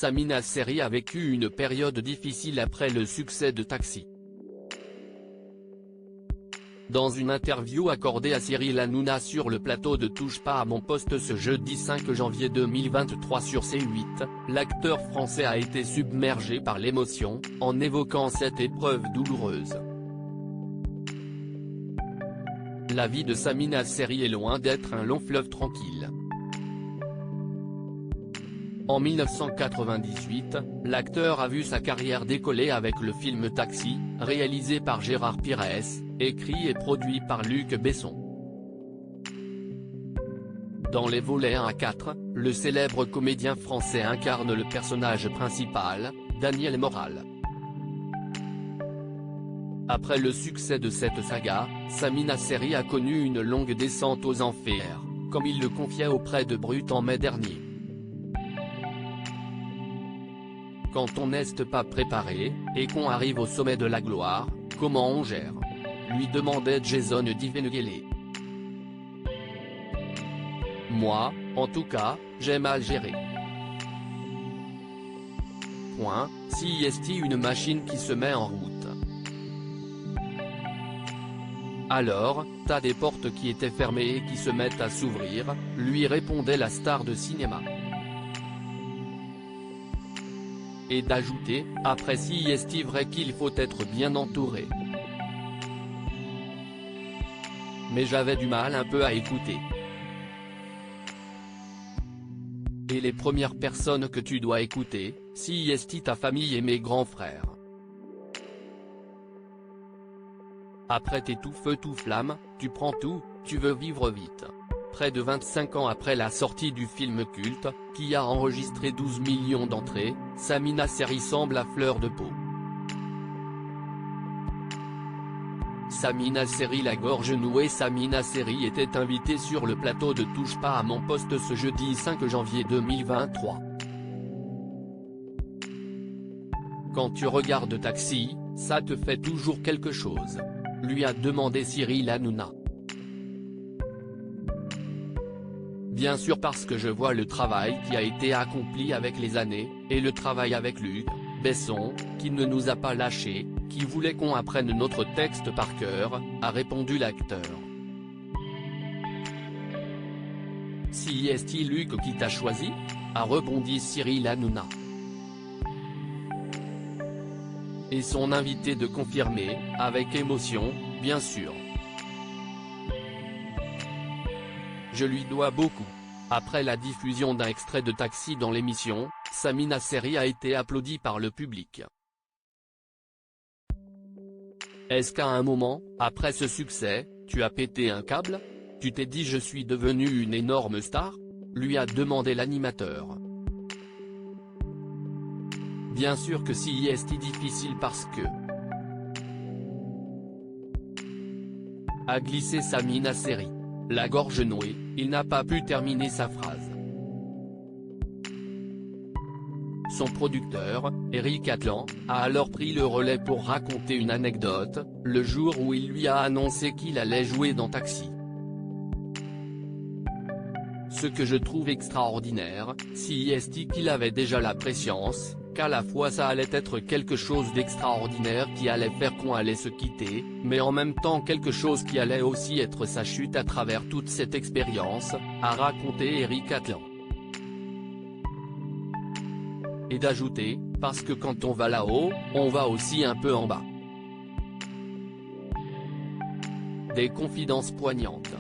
Samina Seri a vécu une période difficile après le succès de Taxi. Dans une interview accordée à Cyril Hanouna sur le plateau de Touche pas à mon poste ce jeudi 5 janvier 2023 sur C8, l'acteur français a été submergé par l'émotion, en évoquant cette épreuve douloureuse. La vie de Samina Seri est loin d'être un long fleuve tranquille. En 1998, l'acteur a vu sa carrière décoller avec le film Taxi, réalisé par Gérard Pires, écrit et produit par Luc Besson. Dans les volets 1 à 4, le célèbre comédien français incarne le personnage principal, Daniel Moral. Après le succès de cette saga, Samina Seri a connu une longue descente aux enfers, comme il le confiait auprès de Brut en mai dernier. Quand on n'est pas préparé, et qu'on arrive au sommet de la gloire, comment on gère ? Lui demandait Jason Divenguele. Moi, en tout cas, j'ai mal géré. Si est une machine qui se met en route. Alors, t'as des portes qui étaient fermées et qui se mettent à s'ouvrir, lui répondait la star de cinéma. Et d'ajouter, après si est vrai qu'il faut être bien entouré. Mais j'avais du mal un peu à écouter. Et les premières personnes que tu dois écouter, si est ta famille et mes grands frères. Après t'es tout feu tout flamme, tu prends tout, tu veux vivre vite. Près de 25 ans après la sortie du film culte, qui a enregistré 12 millions d'entrées, Samina Seri semble à fleur de peau. Samina Seri la gorge nouée. Samina Seri était invitée sur le plateau de Touche pas à mon poste ce jeudi 5 janvier 2023. Quand tu regardes Taxi, ça te fait toujours quelque chose, lui a demandé Cyril Hanouna. Bien sûr parce que je vois le travail qui a été accompli avec les années, et le travail avec Luc Besson, qui ne nous a pas lâchés, qui voulait qu'on apprenne notre texte par cœur, a répondu l'acteur. Si est-il Luc qui t'a choisi ? A rebondi Cyril Hanouna. Et son invité de confirmer, avec émotion, bien sûr. Je lui dois beaucoup. Après la diffusion d'un extrait de Taxi dans l'émission, Samina Seri a été applaudie par le public. Est-ce qu'à un moment, après ce succès, tu as pété un câble ? Tu t'es dit je suis devenu une énorme star ? Lui a demandé l'animateur. Bien sûr que si est difficile parce que… a glissé Samina Seri. La gorge nouée, il n'a pas pu terminer sa phrase. Son producteur, Eric Atlan, a alors pris le relais pour raconter une anecdote, le jour où il lui a annoncé qu'il allait jouer dans Taxi. Ce que je trouve extraordinaire, si est qu'il avait déjà la prescience, qu'à la fois ça allait être quelque chose d'extraordinaire qui allait faire qu'on allait se quitter, mais en même temps quelque chose qui allait aussi être sa chute à travers toute cette expérience, a raconté Eric Atlan. Et d'ajouter, parce que quand on va là-haut, on va aussi un peu en bas. Des confidences poignantes.